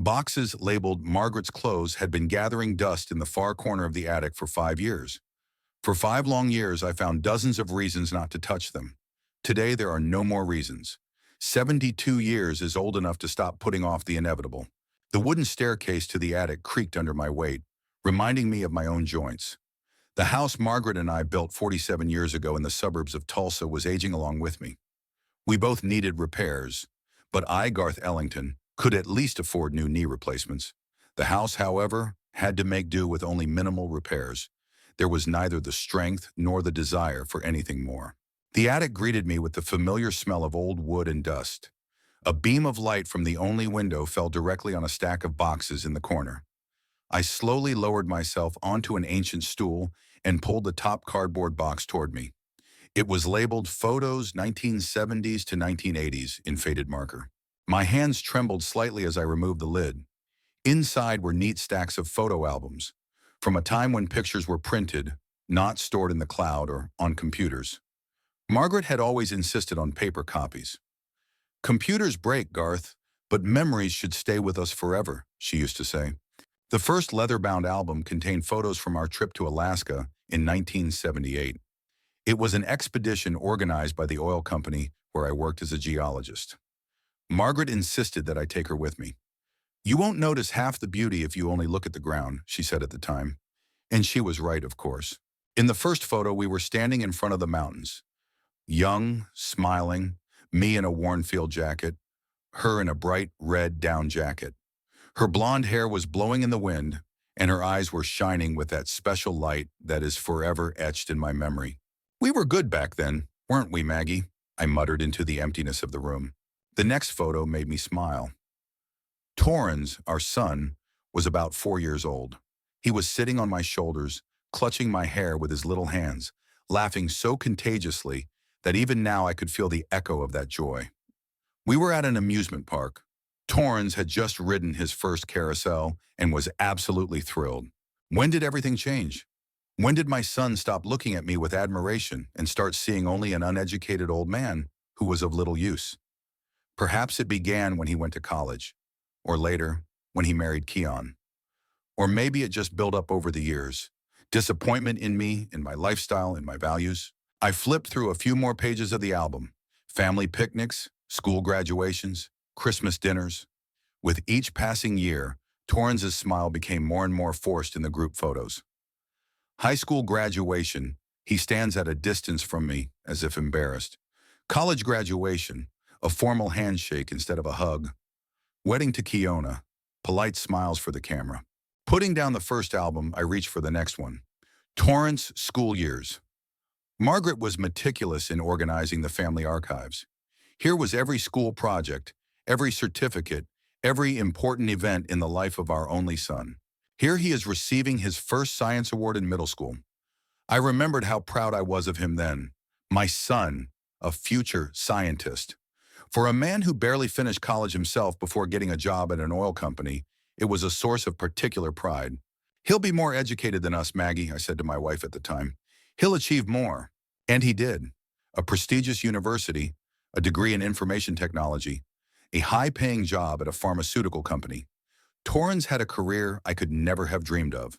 Boxes labeled Margaret's clothes had been gathering dust in the far corner of the attic for 5 years. For 5 long years, I found dozens of reasons not to touch them. Today, there are no more reasons. 72 years is old enough to stop putting off the inevitable. The wooden staircase to the attic creaked under my weight, reminding me of my own joints. The house Margaret and I built 47 years ago in the suburbs of Tulsa was aging along with me. We both needed repairs, but I, Garth Ellington, could at least afford new knee replacements. The house, however, had to make do with only minimal repairs. There was neither the strength nor the desire for anything more. The attic greeted me with the familiar smell of old wood and dust. A beam of light from the only window fell directly on a stack of boxes in the corner. I slowly lowered myself onto an ancient stool and pulled the top cardboard box toward me. It was labeled Photos 1970s to 1980s in faded marker. My hands trembled slightly as I removed the lid. Inside were neat stacks of photo albums, from a time when pictures were printed, not stored in the cloud or on computers. Margaret had always insisted on paper copies. "Computers break, Garth, but memories should stay with us forever," she used to say. The first leather-bound album contained photos from our trip to Alaska in 1978. It was an expedition organized by the oil company where I worked as a geologist. Margaret insisted that I take her with me. "You won't notice half the beauty if you only look at the ground," she said at the time. And she was right, of course. In the first photo, we were standing in front of the mountains. Young, smiling, me in a worn field jacket, her in a bright red down jacket. Her blonde hair was blowing in the wind, and her eyes were shining with that special light that is forever etched in my memory. "We were good back then, weren't we, Maggie?" I muttered into the emptiness of the room. The next photo made me smile. Torrens, our son, was about 4 years old. He was sitting on my shoulders, clutching my hair with his little hands, laughing so contagiously that even now I could feel the echo of that joy. We were at an amusement park. Torrens had just ridden his first carousel and was absolutely thrilled. When did everything change? When did my son stop looking at me with admiration and start seeing only an uneducated old man who was of little use? Perhaps it began when he went to college, or later, when he married Keon. Or maybe it just built up over the years. Disappointment in me, in my lifestyle, in my values. I flipped through a few more pages of the album. Family picnics, school graduations, Christmas dinners. With each passing year, Torrens' smile became more and more forced in the group photos. High school graduation, he stands at a distance from me, as if embarrassed. College graduation, a formal handshake instead of a hug. Wedding to Kiona, polite smiles for the camera. Putting down the first album, I reached for the next one. Torrens' school years. Margaret was meticulous in organizing the family archives. Here was every school project, every certificate, every important event in the life of our only son. Here he is receiving his first science award in middle school. I remembered how proud I was of him then. My son, a future scientist. For a man who barely finished college himself before getting a job at an oil company, it was a source of particular pride. "He'll be more educated than us, Maggie," I said to my wife at the time. "He'll achieve more." And he did. A prestigious university, a degree in information technology, a high-paying job at a pharmaceutical company. Torrens had a career I could never have dreamed of.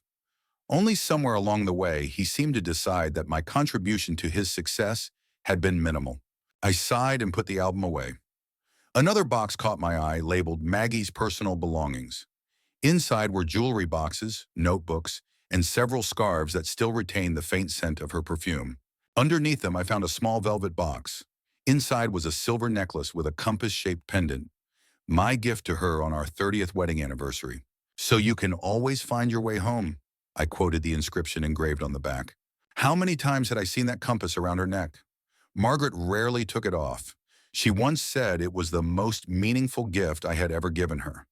Only somewhere along the way, he seemed to decide that my contribution to his success had been minimal. I sighed and put the album away. Another box caught my eye, labeled Maggie's Personal Belongings. Inside were jewelry boxes, notebooks, and several scarves that still retained the faint scent of her perfume. Underneath them, I found a small velvet box. Inside was a silver necklace with a compass-shaped pendant. My gift to her on our 30th wedding anniversary. "So you can always find your way home," I quoted the inscription engraved on the back. How many times had I seen that compass around her neck? Margaret rarely took it off. She once said it was the most meaningful gift I had ever given her.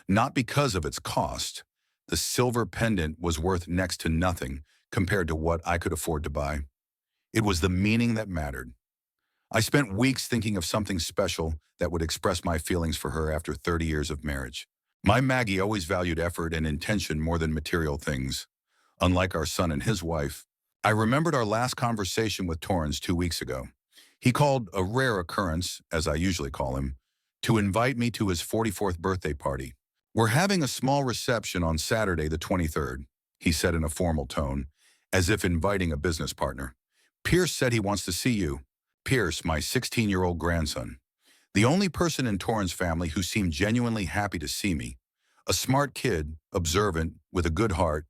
Not because of its cost. The silver pendant was worth next to nothing compared to what I could afford to buy. It was the meaning that mattered. I spent weeks thinking of something special that would express my feelings for her after 30 years of marriage. My Maggie always valued effort and intention more than material things. Unlike our son and his wife, I remembered our last conversation with Torrens 2 weeks ago. He called a rare occurrence, as I usually call him, to invite me to his 44th birthday party. "We're having a small reception on Saturday the 23rd, he said in a formal tone, as if inviting a business partner. "Pierce said he wants to see you." Pierce, my 16-year-old grandson. The only person in Torrance' family who seemed genuinely happy to see me. A smart kid, observant, with a good heart.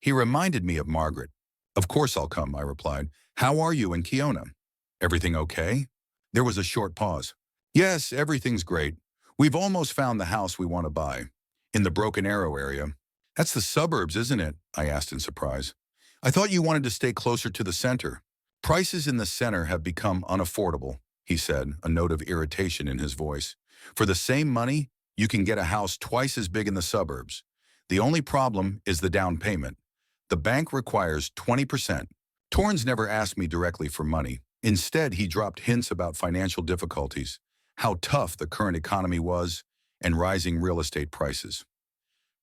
He reminded me of Margaret. "Of course I'll come," I replied. "How are you and Kiona?" "Everything okay?" There was a short pause. "Yes, everything's great. We've almost found the house we want to buy. In the Broken Arrow area." "That's the suburbs, isn't it?" I asked in surprise. "I thought you wanted to stay closer to the center." "Prices in the center have become unaffordable," he said, a note of irritation in his voice. "For the same money, you can get a house twice as big in the suburbs. The only problem is the down payment. The bank requires 20%. Torrance never asked me directly for money. Instead, he dropped hints about financial difficulties, how tough the current economy was, and rising real estate prices.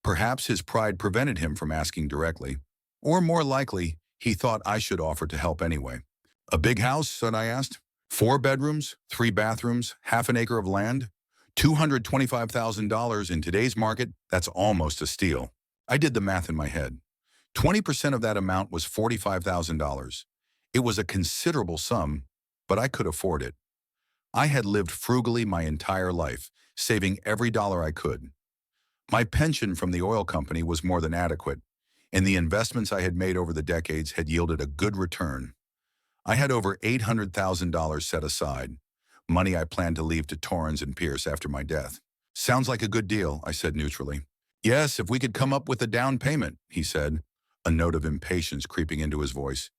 Perhaps his pride prevented him from asking directly. Or more likely, he thought I should offer to help anyway. "A big house?" I asked. "4 bedrooms, 3 bathrooms, half an acre of land? $225,000 in today's market, that's almost a steal." I did the math in my head. 20% of that amount was $45,000. It was a considerable sum, but I could afford it. I had lived frugally my entire life, saving every dollar I could. My pension from the oil company was more than adequate, and the investments I had made over the decades had yielded a good return. I had over $800,000 set aside, money I planned to leave to Torrance and Pierce after my death. "Sounds like a good deal," I said neutrally. "Yes, if we could come up with a down payment," he said, a note of impatience creeping into his voice.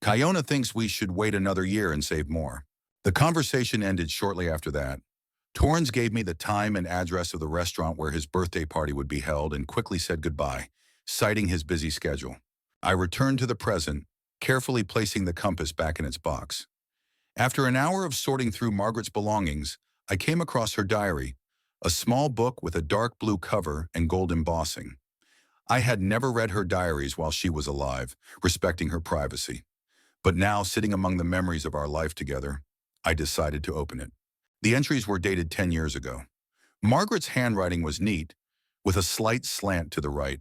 "Kiona thinks we should wait another year and save more." The conversation ended shortly after that. Torrance gave me the time and address of the restaurant where his birthday party would be held and quickly said goodbye, citing his busy schedule. I returned to the present, carefully placing the compass back in its box. After an hour of sorting through Margaret's belongings, I came across her diary, a small book with a dark blue cover and gold embossing. I had never read her diaries while she was alive, respecting her privacy. But now, sitting among the memories of our life together, I decided to open it. The entries were dated 10 years ago. Margaret's handwriting was neat, with a slight slant to the right.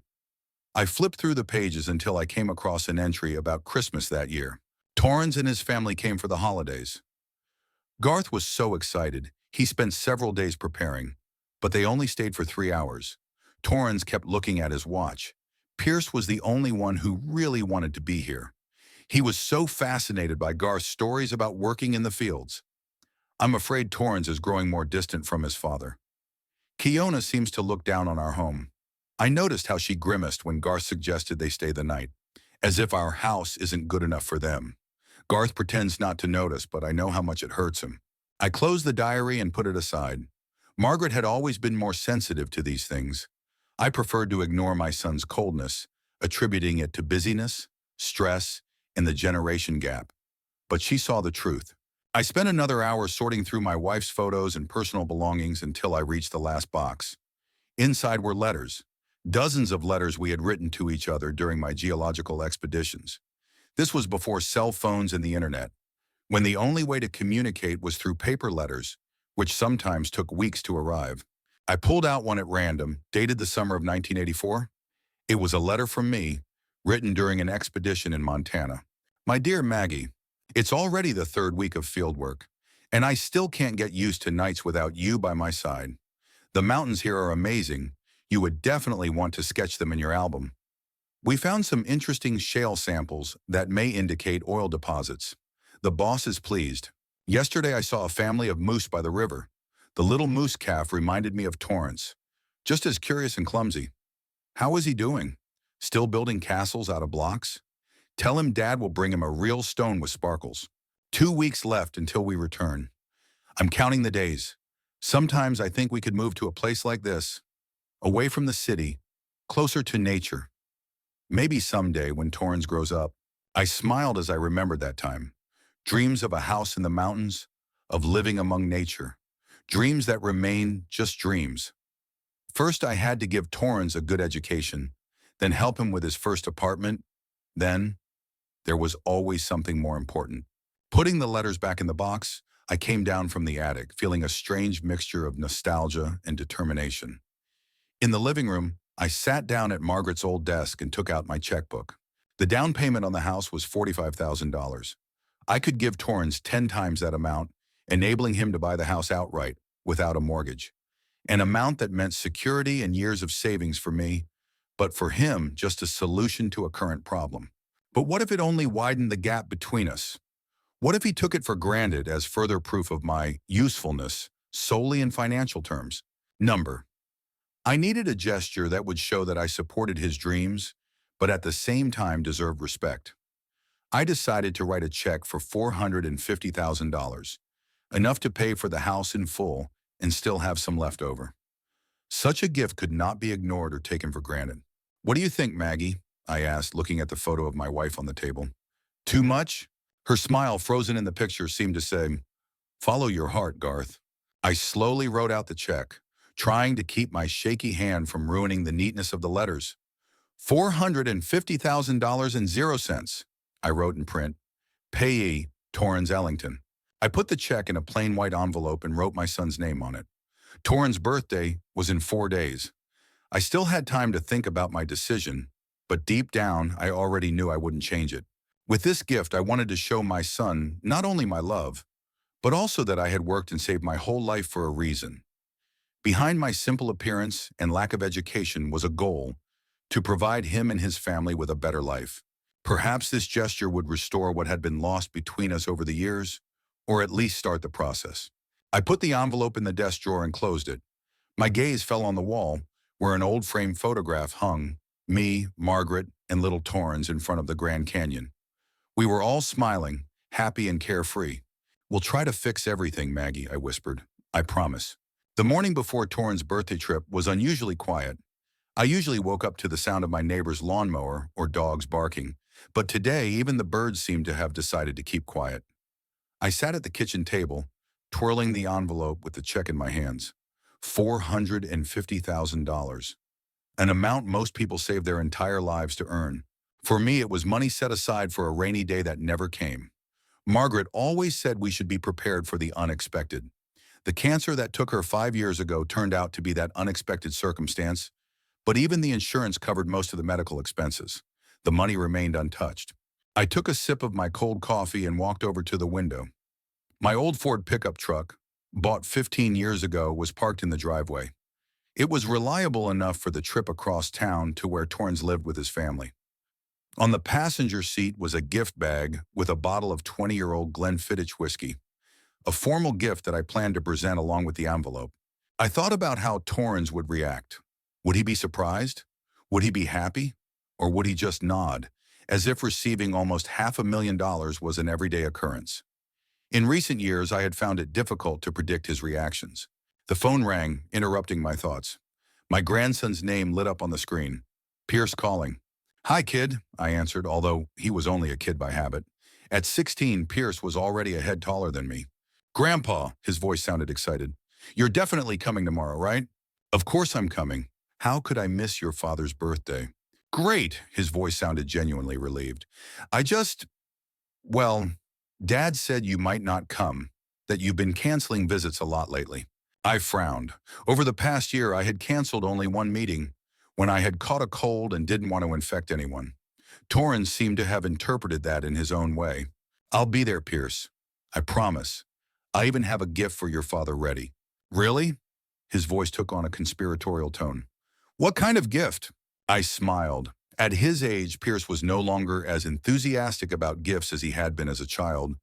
I flipped through the pages until I came across an entry about Christmas that year. Torrance and his family came for the holidays. Garth was so excited, he spent several days preparing, but they only stayed for 3 hours. Torrance kept looking at his watch. Pierce was the only one who really wanted to be here. He was so fascinated by Garth's stories about working in the fields. I'm afraid Torrance is growing more distant from his father. Kiona seems to look down on our home. I noticed how she grimaced when Garth suggested they stay the night, as if our house isn't good enough for them. Garth pretends not to notice, but I know how much it hurts him. I closed the diary and put it aside. Margaret had always been more sensitive to these things. I preferred to ignore my son's coldness, attributing it to busyness, stress, and the generation gap. But she saw the truth. I spent another hour sorting through my wife's photos and personal belongings until I reached the last box. Inside were letters. Dozens of letters we had written to each other during my geological expeditions. This was before cell phones and the internet, when the only way to communicate was through paper letters, which sometimes took weeks to arrive. I pulled out one at random, dated the summer of 1984. It was a letter from me, written during an expedition in Montana. "My dear Maggie, it's already the 3rd week of fieldwork, and I still can't get used to nights without you by my side. The mountains here are amazing. You would definitely want to sketch them in your album. We found some interesting shale samples that may indicate oil deposits. The boss is pleased. Yesterday I saw a family of moose by the river. The little moose calf reminded me of Torrance. Just as curious and clumsy. How is he doing? Still building castles out of blocks? Tell him Dad will bring him a real stone with sparkles. 2 weeks left until we return. I'm counting the days. Sometimes I think we could move to a place like this, away from the city, closer to nature. Maybe someday when Torrance grows up." I smiled as I remembered that time. Dreams of a house in the mountains, of living among nature. Dreams that remain just dreams. First, I had to give Torrance a good education, then help him with his first apartment. Then, there was always something more important. Putting the letters back in the box, I came down from the attic, feeling a strange mixture of nostalgia and determination. In the living room, I sat down at Margaret's old desk and took out my checkbook. The down payment on the house was $45,000. I could give Torrance 10 times that amount, enabling him to buy the house outright, without a mortgage. An amount that meant security and years of savings for me, but for him, just a solution to a current problem. But what if it only widened the gap between us? What if he took it for granted as further proof of my usefulness, solely in financial terms? Number. I needed a gesture that would show that I supported his dreams, but at the same time deserved respect. I decided to write a check for $450,000, enough to pay for the house in full and still have some left over. Such a gift could not be ignored or taken for granted. "What do you think, Maggie?" I asked, looking at the photo of my wife on the table. "Too much?" Her smile, frozen in the picture, seemed to say, "Follow your heart, Garth." I slowly wrote out the check, trying to keep my shaky hand from ruining the neatness of the letters. $450,000.00, I wrote in print. Payee, Torrance Ellington. I put the check in a plain white envelope and wrote my son's name on it. Torrance's birthday was in 4 days. I still had time to think about my decision, but deep down, I already knew I wouldn't change it. With this gift, I wanted to show my son not only my love, but also that I had worked and saved my whole life for a reason. Behind my simple appearance and lack of education was a goal: to provide him and his family with a better life. Perhaps this gesture would restore what had been lost between us over the years, or at least start the process. I put the envelope in the desk drawer and closed it. My gaze fell on the wall, where an old framed photograph hung, me, Margaret, and little Torrance in front of the Grand Canyon. We were all smiling, happy and carefree. "We'll try to fix everything, Maggie," I whispered. "I promise." The morning before Torrance's birthday trip was unusually quiet. I usually woke up to the sound of my neighbor's lawnmower or dogs barking, but today even the birds seemed to have decided to keep quiet. I sat at the kitchen table, twirling the envelope with the check in my hands. $450,000. An amount most people save their entire lives to earn. For me, it was money set aside for a rainy day that never came. Margaret always said we should be prepared for the unexpected. The cancer that took her 5 years ago turned out to be that unexpected circumstance, but even the insurance covered most of the medical expenses. The money remained untouched. I took a sip of my cold coffee and walked over to the window. My old Ford pickup truck, bought 15 years ago, was parked in the driveway. It was reliable enough for the trip across town to where Torrance lived with his family. On the passenger seat was a gift bag with a bottle of 20-year-old Glenfiddich whiskey, a formal gift that I planned to present along with the envelope. I thought about how Torrance would react. Would he be surprised? Would he be happy? Or would he just nod, as if receiving almost $500,000 was an everyday occurrence? In recent years, I had found it difficult to predict his reactions. The phone rang, interrupting my thoughts. My grandson's name lit up on the screen. Pierce calling. "Hi, kid," I answered, although he was only a kid by habit. At 16, Pierce was already a head taller than me. "Grandpa," his voice sounded excited. "You're definitely coming tomorrow, right?" "Of course I'm coming. How could I miss your father's birthday?" "Great," his voice sounded genuinely relieved. Well, Dad said you might not come, that you've been canceling visits a lot lately." I frowned. Over the past year, I had canceled only one meeting, when I had caught a cold and didn't want to infect anyone. Torrance seemed to have interpreted that in his own way. "I'll be there, Pierce. I promise. I even have a gift for your father ready." "Really?" His voice took on a conspiratorial tone. "What kind of gift?" I smiled. At his age, Pierce was no longer as enthusiastic about gifts as he had been as a child,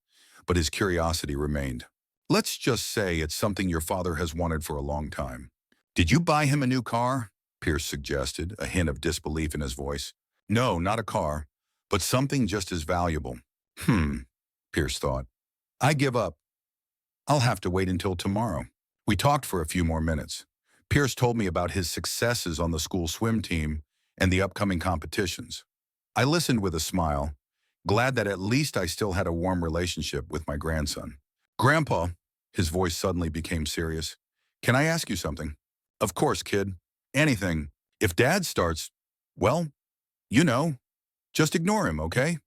but his curiosity remained. "Let's just say it's something your father has wanted for a long time." "Did you buy him a new car?" Pierce suggested, a hint of disbelief in his voice. "No, not a car, but something just as valuable." Pierce thought. "I give up. I'll have to wait until tomorrow." We talked for a few more minutes. Pierce told me about his successes on the school swim team and the upcoming competitions. I listened with a smile, glad that at least I still had a warm relationship with my grandson. "Grandpa," his voice suddenly became serious, "can I ask you something?" "Of course, kid. Anything. If Dad starts, well, you know, just ignore him, okay?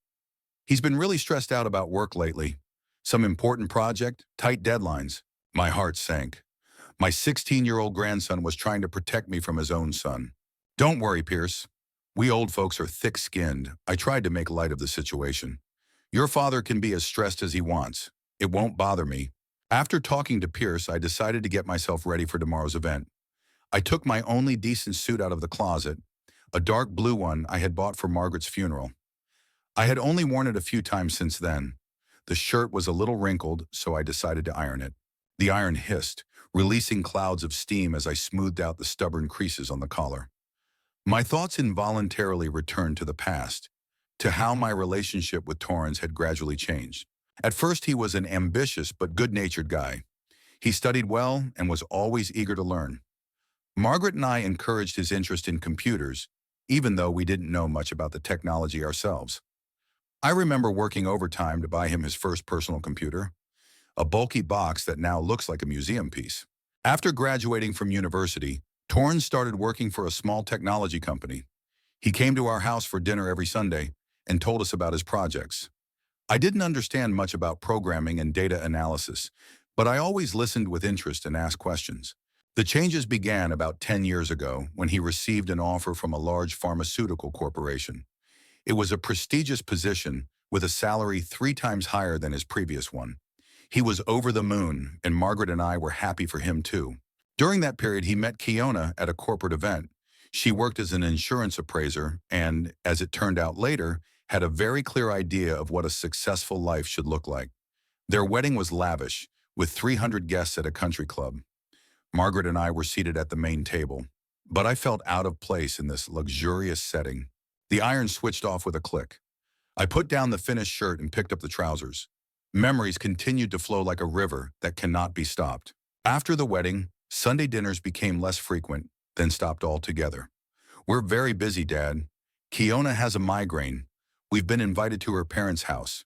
He's been really stressed out about work lately. Some important project, tight deadlines." My heart sank. My 16-year-old grandson was trying to protect me from his own son. Don't worry, Pierce. We old folks are thick-skinned. I tried to make light of the situation. Your father can be as stressed as he wants. It won't bother me. After talking to Pierce, I decided to get myself ready for tomorrow's event. I took my only decent suit out of the closet, a dark blue one I had bought for Margaret's funeral. I had only worn it a few times since then. The shirt was a little wrinkled, so I decided to iron it. The iron hissed, releasing clouds of steam as I smoothed out the stubborn creases on the collar. My thoughts involuntarily returned to the past, to how my relationship with Torrance had gradually changed. At first, he was an ambitious but good-natured guy. He studied well and was always eager to learn. Margaret and I encouraged his interest in computers, even though we didn't know much about the technology ourselves. I remember working overtime to buy him his first personal computer, a bulky box that now looks like a museum piece. After graduating from university, Torrance started working for a small technology company. He came to our house for dinner every Sunday and told us about his projects. I didn't understand much about programming and data analysis, but I always listened with interest and asked questions. The changes began about 10 years ago when he received an offer from a large pharmaceutical corporation. It was a prestigious position with a salary 3 times higher than his previous one. He was over the moon, and Margaret and I were happy for him too. During that period, he met Kiona at a corporate event. She worked as an insurance appraiser and, as it turned out later, had a very clear idea of what a successful life should look like. Their wedding was lavish, with 300 guests at a country club. Margaret and I were seated at the main table, but I felt out of place in this luxurious setting. The iron switched off with a click. I put down the finished shirt and picked up the trousers. Memories continued to flow like a river that cannot be stopped. After the wedding, Sunday dinners became less frequent, then stopped altogether. We're very busy, Dad. Kiona has a migraine. We've been invited to her parents' house.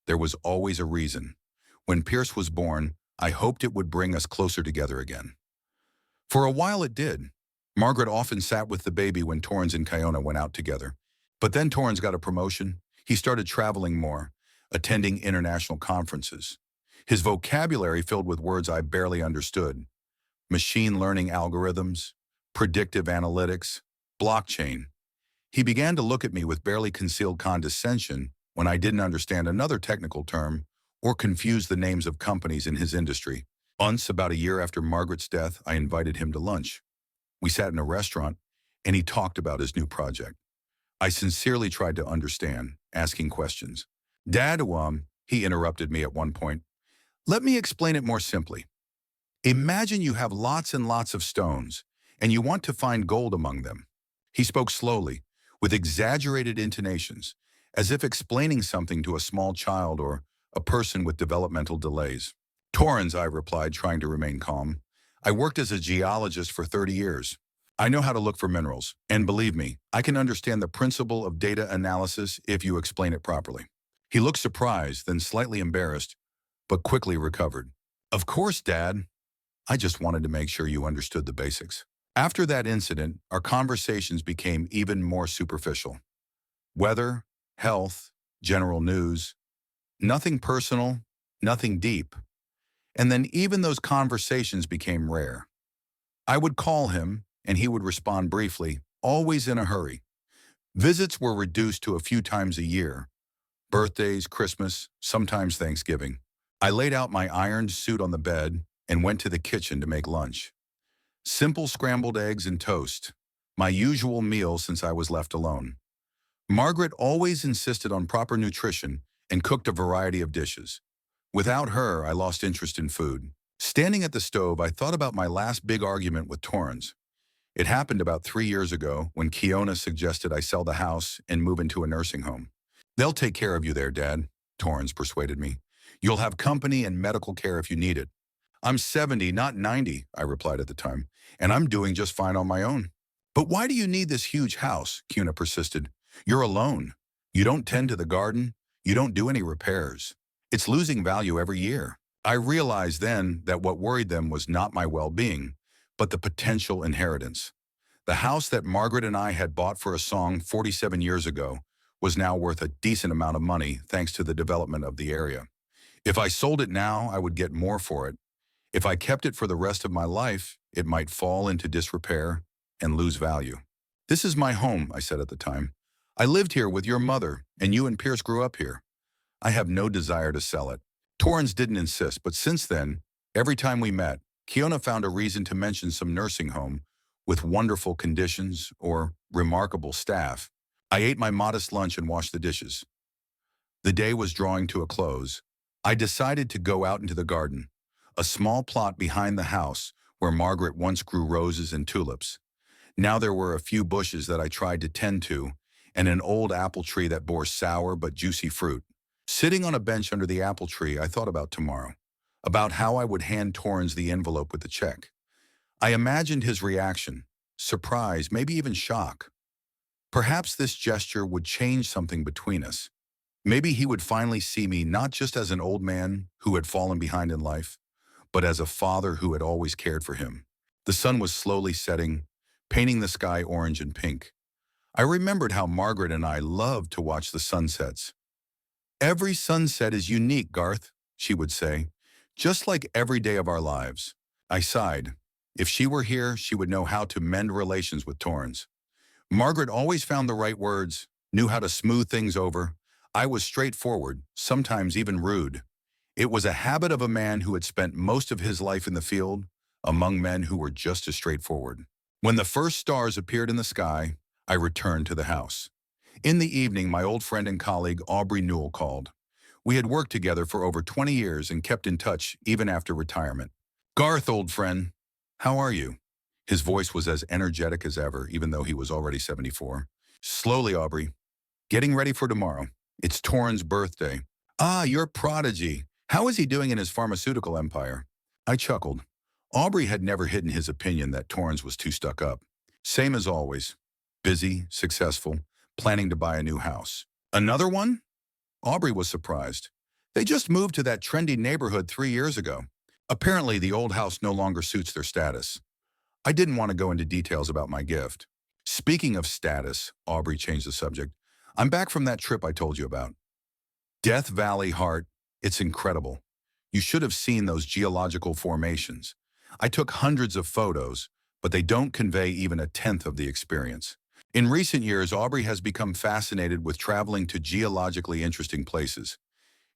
There was always a reason. When Pierce was born, I hoped it would bring us closer together again. For a while it did. Margaret often sat with the baby when Torrance and Kiona went out together. But then Torrance got a promotion. He started traveling more, attending international conferences. His vocabulary filled with words I barely understood. Machine learning algorithms, predictive analytics, blockchain. He began to look at me with barely concealed condescension when I didn't understand another technical term or confused the names of companies in his industry. Once, about a year after Margaret's death, I invited him to lunch. We sat in a restaurant, and he talked about his new project. I sincerely tried to understand, asking questions. Dad, he interrupted me at one point. Let me explain it more simply. Imagine you have lots and lots of stones, and you want to find gold among them. He spoke slowly, with exaggerated intonations, as if explaining something to a small child or a person with developmental delays. Torrance, I replied, trying to remain calm. I worked as a geologist for 30 years. I know how to look for minerals, and believe me, I can understand the principle of data analysis if you explain it properly. He looked surprised, then slightly embarrassed, but quickly recovered. Of course, Dad. I just wanted to make sure you understood the basics. After that incident, our conversations became even more superficial. Weather, health, general news. Nothing personal, nothing deep. And then even those conversations became rare. I would call him, and he would respond briefly, always in a hurry. Visits were reduced to a few times a year. Birthdays, Christmas, sometimes Thanksgiving. I laid out my ironed suit on the bed and went to the kitchen to make lunch. Simple scrambled eggs and toast, my usual meal since I was left alone. Margaret always insisted on proper nutrition and cooked a variety of dishes. Without her, I lost interest in food. Standing at the stove, I thought about my last big argument with Torrance. It happened about 3 years ago when Kiona suggested I sell the house and move into a nursing home. They'll take care of you there, Dad, Torrance persuaded me. You'll have company and medical care if you need it. I'm 70, not 90, I replied at the time, and I'm doing just fine on my own. But why do you need this huge house? Kiona persisted. You're alone. You don't tend to the garden. You don't do any repairs. It's losing value every year. I realized then that what worried them was not my well-being, but the potential inheritance. The house that Margaret and I had bought for a song 47 years ago was now worth a decent amount of money thanks to the development of the area. If I sold it now, I would get more for it. If I kept it for the rest of my life, it might fall into disrepair and lose value. This is my home, I said at the time. I lived here with your mother, and you and Pierce grew up here. I have no desire to sell it. Torrance didn't insist, but since then, every time we met, Kiona found a reason to mention some nursing home with wonderful conditions or remarkable staff. I ate my modest lunch and washed the dishes. The day was drawing to a close. I decided to go out into the garden, a small plot behind the house where Margaret once grew roses and tulips. Now there were a few bushes that I tried to tend to, and an old apple tree that bore sour but juicy fruit. Sitting on a bench under the apple tree, I thought about tomorrow, about how I would hand Torrance the envelope with the check. I imagined his reaction, surprise, maybe even shock. Perhaps this gesture would change something between us. Maybe he would finally see me not just as an old man who had fallen behind in life, but as a father who had always cared for him. The sun was slowly setting, painting the sky orange and pink. I remembered how Margaret and I loved to watch the sunsets. "Every sunset is unique, Garth," she would say, "just like every day of our lives." I sighed. If she were here, she would know how to mend relations with Torrance. Margaret always found the right words, knew how to smooth things over. I was straightforward, sometimes even rude. It was a habit of a man who had spent most of his life in the field, among men who were just as straightforward. When the first stars appeared in the sky, I returned to the house. In the evening, my old friend and colleague Aubrey Newell called. We had worked together for over 20 years and kept in touch even after retirement. "Garth, old friend, how are you?" His voice was as energetic as ever, even though he was already 74. "Slowly, Aubrey. Getting ready for tomorrow. It's Torrance's birthday." "Ah, your prodigy. How is he doing in his pharmaceutical empire?" I chuckled. Aubrey had never hidden his opinion that Torrance was too stuck up. Same as always. Busy, successful, planning to buy a new house. "Another one?" Aubrey was surprised. "They just moved to that trendy neighborhood 3 years ago. Apparently, the old house no longer suits their status." I didn't want to go into details about my gift. "Speaking of status," Aubrey changed the subject, "I'm back from that trip I told you about. Death Valley Heart, it's incredible. You should have seen those geological formations. I took hundreds of photos, but they don't convey even a tenth of the experience." In recent years, Aubrey has become fascinated with traveling to geologically interesting places.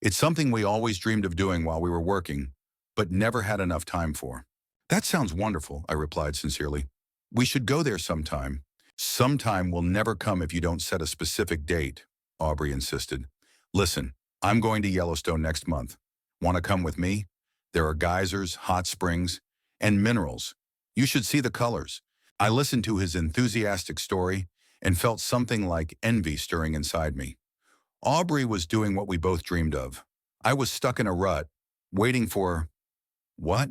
It's something we always dreamed of doing while we were working, but never had enough time for. "That sounds wonderful," I replied sincerely. "We should go there sometime." "Sometime will never come if you don't set a specific date," Aubrey insisted. "Listen, I'm going to Yellowstone next month. Want to come with me? There are geysers, hot springs, and minerals. You should see the colors." I listened to his enthusiastic story and felt something like envy stirring inside me. Aubrey was doing what we both dreamed of. I was stuck in a rut, waiting for, what?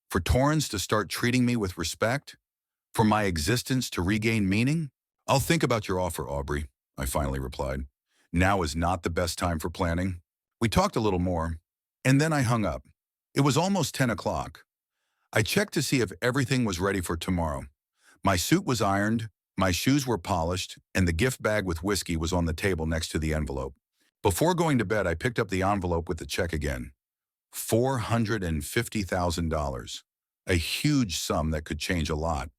For Torrance to start treating me with respect? For my existence to regain meaning? "I'll think about your offer, Aubrey," I finally replied. "Now is not the best time for planning." We talked a little more, and then I hung up. It was almost 10 o'clock. I checked to see if everything was ready for tomorrow. My suit was ironed, my shoes were polished, and the gift bag with whiskey was on the table next to the envelope. Before going to bed, I picked up the envelope with the check again. $450,000. A huge sum that could change a lot.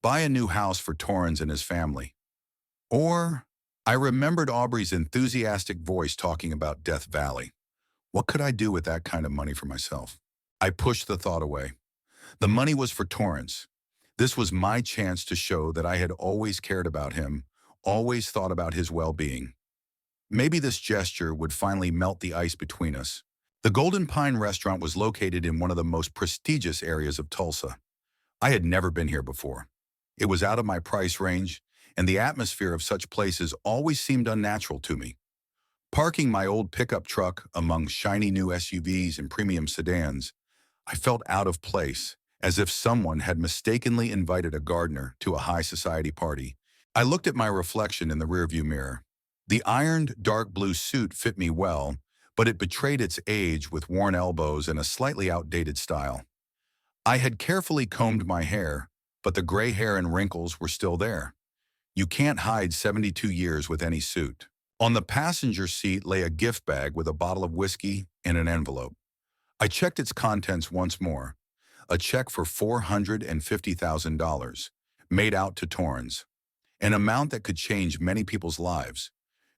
Buy a new house for Torrance and his family. Or, I remembered Aubrey's enthusiastic voice talking about Death Valley. What could I do with that kind of money for myself? I pushed the thought away. The money was for Torrance. This was my chance to show that I had always cared about him, always thought about his well-being. Maybe this gesture would finally melt the ice between us. The Golden Pine restaurant was located in one of the most prestigious areas of Tulsa. I had never been here before. It was out of my price range, and the atmosphere of such places always seemed unnatural to me. Parking my old pickup truck among shiny new SUVs and premium sedans, I felt out of place, as if someone had mistakenly invited a gardener to a high society party. I looked at my reflection in the rearview mirror. The ironed dark blue suit fit me well, but it betrayed its age with worn elbows and a slightly outdated style. I had carefully combed my hair, but the gray hair and wrinkles were still there. You can't hide 72 years with any suit. On the passenger seat lay a gift bag with a bottle of whiskey and an envelope. I checked its contents once more. A check for $450,000, made out to Torrens. An amount that could change many people's lives.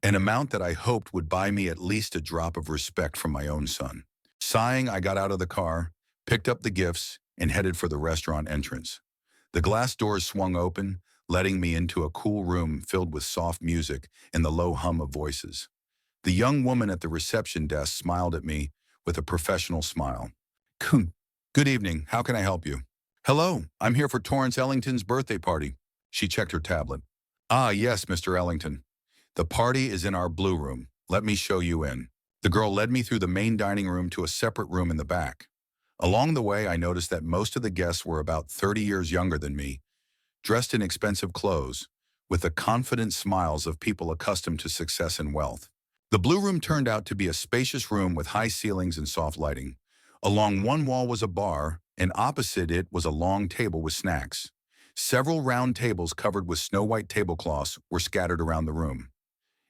An amount that I hoped would buy me at least a drop of respect from my own son. Sighing, I got out of the car, picked up the gifts, and headed for the restaurant entrance. The glass doors swung open, letting me into a cool room filled with soft music and the low hum of voices. The young woman at the reception desk smiled at me with a professional smile. Good evening, how can I help you? Hello, I'm here for Torrance Ellington's birthday party. She checked her tablet. Ah, yes, Mr. Ellington. The party is in our blue room. Let me show you in. The girl led me through the main dining room to a separate room in the back. Along the way, I noticed that most of the guests were about 30 years younger than me, dressed in expensive clothes, with the confident smiles of people accustomed to success and wealth. The blue room turned out to be a spacious room with high ceilings and soft lighting. Along one wall was a bar, and opposite it was a long table with snacks. Several round tables covered with snow-white tablecloths were scattered around the room.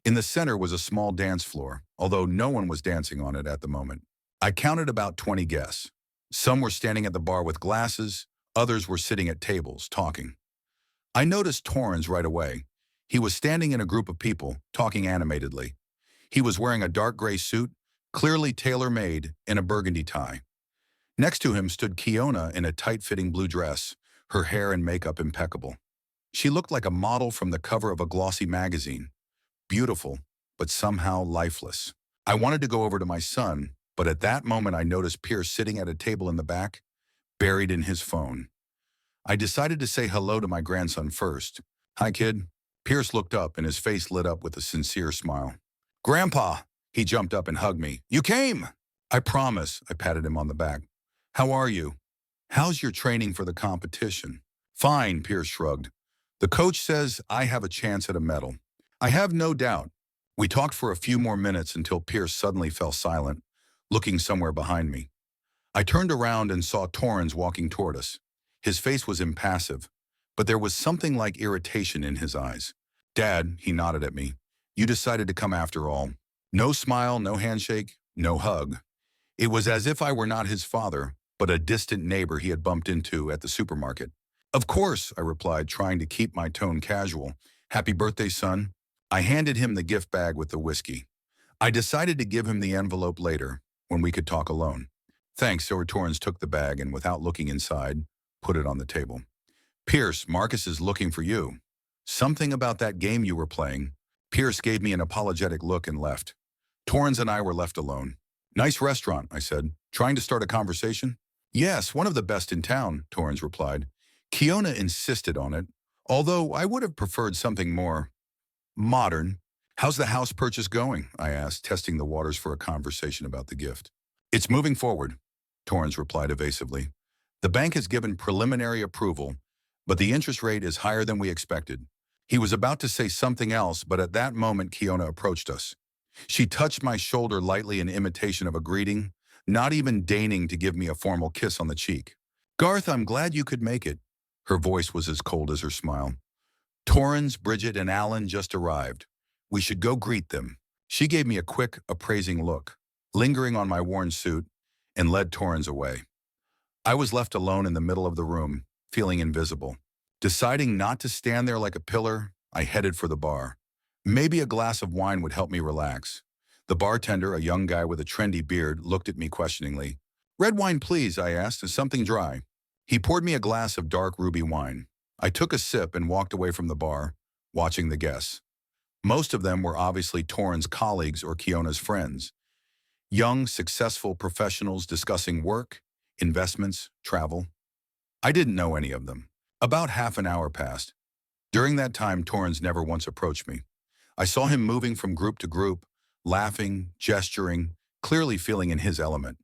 In the center was a small dance floor, although no one was dancing on it at the moment. I counted about 20 guests. Some were standing at the bar with glasses, others were sitting at tables, talking. I noticed Torrens right away. He was standing in a group of people, talking animatedly. He was wearing a dark gray suit, clearly tailor-made, and a burgundy tie. Next to him stood Kiona in a tight-fitting blue dress, her hair and makeup impeccable. She looked like a model from the cover of a glossy magazine. Beautiful, but somehow lifeless. I wanted to go over to my son, but at that moment I noticed Pierce sitting at a table in the back, buried in his phone. I decided to say hello to my grandson first. Hi, kid. Pierce looked up and his face lit up with a sincere smile. Grandpa! He jumped up and hugged me. You came! I promise, I patted him on the back. How are you? How's your training for the competition? Fine, Pierce shrugged. The coach says I have a chance at a medal. I have no doubt. We talked for a few more minutes until Pierce suddenly fell silent, looking somewhere behind me. I turned around and saw Torrens walking toward us. His face was impassive, but there was something like irritation in his eyes. Dad, he nodded at me. You decided to come after all. No smile, no handshake, no hug. It was as if I were not his father, but a distant neighbor he had bumped into at the supermarket. Of course, I replied, trying to keep my tone casual. Happy birthday, son. I handed him the gift bag with the whiskey. I decided to give him the envelope later, when we could talk alone. Thanks, so Torrens took the bag and, without looking inside, put it on the table. Pierce, Marcus is looking for you. Something about that game you were playing. Pierce gave me an apologetic look and left. Torrens and I were left alone. Nice restaurant, I said. Trying to start a conversation? Yes, one of the best in town, Torrens replied. Kiona insisted on it, although I would have preferred something more modern. How's the house purchase going? I asked, testing the waters for a conversation about the gift. It's moving forward, Torrens replied evasively. The bank has given preliminary approval, but the interest rate is higher than we expected. He was about to say something else, but at that moment Kiona approached us. She touched my shoulder lightly in imitation of a greeting, not even deigning to give me a formal kiss on the cheek. Garth, I'm glad you could make it. Her voice was as cold as her smile. Torrens, Bridget, and Alan just arrived. We should go greet them. She gave me a quick, appraising look, lingering on my worn suit, and led Torrens away. I was left alone in the middle of the room, feeling invisible. Deciding not to stand there like a pillar, I headed for the bar. Maybe a glass of wine would help me relax. The bartender, a young guy with a trendy beard, looked at me questioningly. Red wine, please, I asked, and something dry. He poured me a glass of dark ruby wine. I took a sip and walked away from the bar, watching the guests. Most of them were obviously Torrens' colleagues or Kiona's friends. Young, successful professionals discussing work, investments, travel. I didn't know any of them. About half an hour passed. During that time, Torrens never once approached me. I saw him moving from group to group, laughing, gesturing, clearly feeling in his element.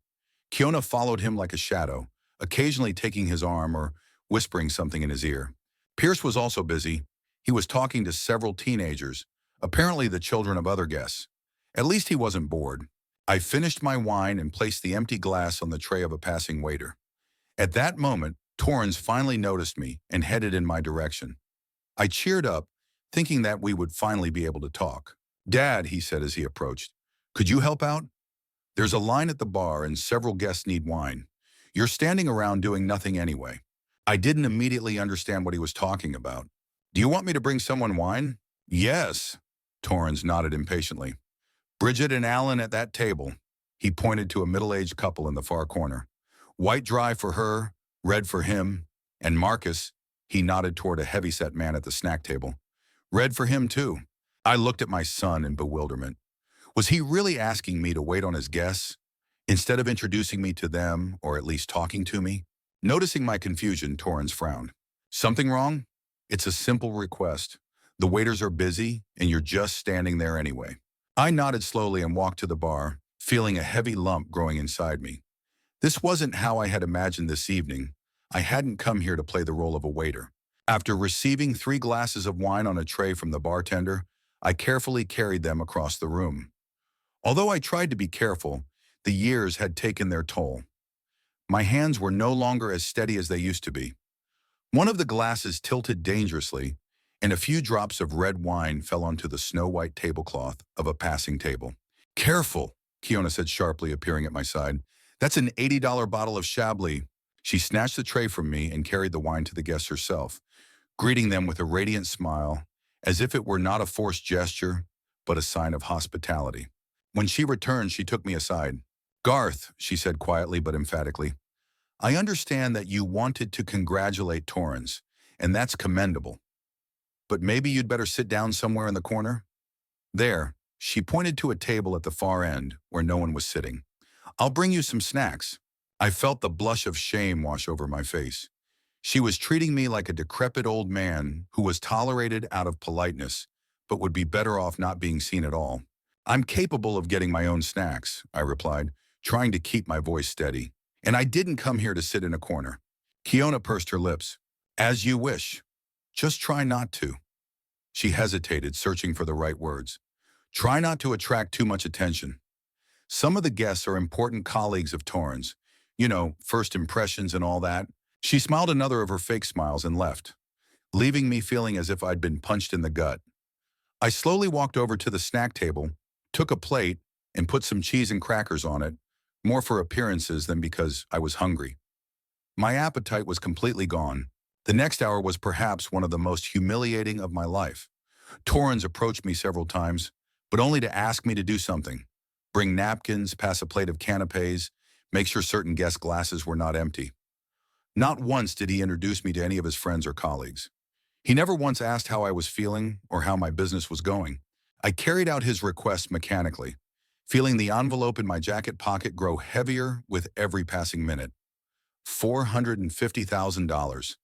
Kiona followed him like a shadow, occasionally taking his arm or whispering something in his ear. Pierce was also busy. He was talking to several teenagers, apparently the children of other guests. At least he wasn't bored. I finished my wine and placed the empty glass on the tray of a passing waiter. At that moment, Torrens finally noticed me and headed in my direction. I cheered up, thinking that we would finally be able to talk. Dad, he said as he approached, could you help out? There's a line at the bar and several guests need wine. You're standing around doing nothing anyway. I didn't immediately understand what he was talking about. Do you want me to bring someone wine? Yes. Torrance nodded impatiently. Bridget and Alan at that table. He pointed to a middle-aged couple in the far corner. White dry for her, red for him, and Marcus, he nodded toward a heavy-set man at the snack table. Red for him too. I looked at my son in bewilderment. Was he really asking me to wait on his guests, instead of introducing me to them or at least talking to me? Noticing my confusion, Torrance frowned. Something wrong? It's a simple request. The waiters are busy, and you're just standing there anyway. I nodded slowly and walked to the bar, feeling a heavy lump growing inside me. This wasn't how I had imagined this evening. I hadn't come here to play the role of a waiter. After receiving 3 glasses of wine on a tray from the bartender, I carefully carried them across the room. Although I tried to be careful, the years had taken their toll. My hands were no longer as steady as they used to be. One of the glasses tilted dangerously, and a few drops of red wine fell onto the snow-white tablecloth of a passing table. Careful, Kiona said sharply, appearing at my side. That's an $80 bottle of Chablis. She snatched the tray from me and carried the wine to the guests herself, greeting them with a radiant smile, as if it were not a forced gesture, but a sign of hospitality. When she returned, she took me aside. Garth, she said quietly but emphatically, I understand that you wanted to congratulate Torrance, and that's commendable. But maybe you'd better sit down somewhere in the corner? There, she pointed to a table at the far end where no one was sitting. I'll bring you some snacks. I felt the blush of shame wash over my face. She was treating me like a decrepit old man who was tolerated out of politeness, but would be better off not being seen at all. I'm capable of getting my own snacks, I replied, trying to keep my voice steady. And I didn't come here to sit in a corner. Kiona pursed her lips. As you wish. Just try not to. She hesitated, searching for the right words. Try not to attract too much attention. Some of the guests are important colleagues of Torrance. You know, first impressions and all that. She smiled another of her fake smiles and left, leaving me feeling as if I'd been punched in the gut. I slowly walked over to the snack table, took a plate, and put some cheese and crackers on it, more for appearances than because I was hungry. My appetite was completely gone. The next hour was perhaps one of the most humiliating of my life. Torrance approached me several times, but only to ask me to do something. Bring napkins, pass a plate of canapes, make sure certain guest glasses were not empty. Not once did he introduce me to any of his friends or colleagues. He never once asked how I was feeling or how my business was going. I carried out his request mechanically, feeling the envelope in my jacket pocket grow heavier with every passing minute. $450,000.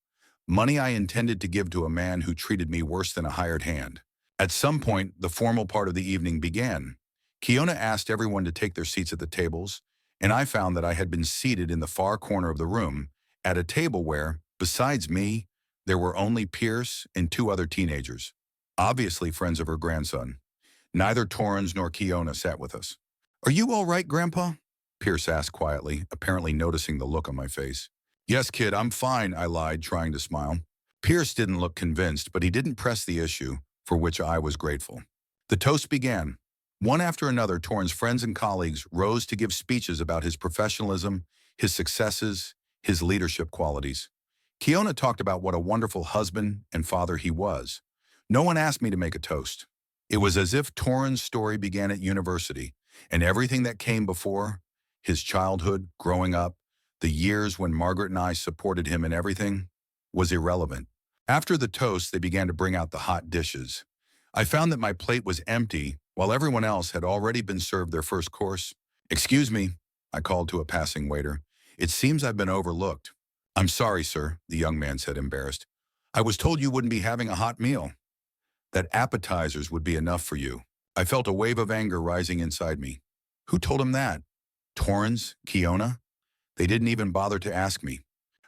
Money I intended to give to a man who treated me worse than a hired hand. At some point, the formal part of the evening began. Kiona asked everyone to take their seats at the tables, and I found that I had been seated in the far corner of the room, at a table where, besides me, there were only Pierce and 2 other teenagers, obviously friends of her grandson. Neither Torrance nor Kiona sat with us. Are you all right, Grandpa? Pierce asked quietly, apparently noticing the look on my face. Yes, kid, I'm fine, I lied, trying to smile. Pierce didn't look convinced, but he didn't press the issue, for which I was grateful. The toast began. One after another, Torrance's friends and colleagues rose to give speeches about his professionalism, his successes, his leadership qualities. Kiona talked about what a wonderful husband and father he was. No one asked me to make a toast. It was as if Torrance's story began at university, and everything that came before, his childhood, growing up, the years when Margaret and I supported him in everything, was irrelevant. After the toast, they began to bring out the hot dishes. I found that my plate was empty, while everyone else had already been served their first course. Excuse me, I called to a passing waiter. It seems I've been overlooked. I'm sorry, sir, the young man said, embarrassed. I was told you wouldn't be having a hot meal. That appetizers would be enough for you. I felt a wave of anger rising inside me. Who told him that? Torrance? Kiona? They didn't even bother to ask me.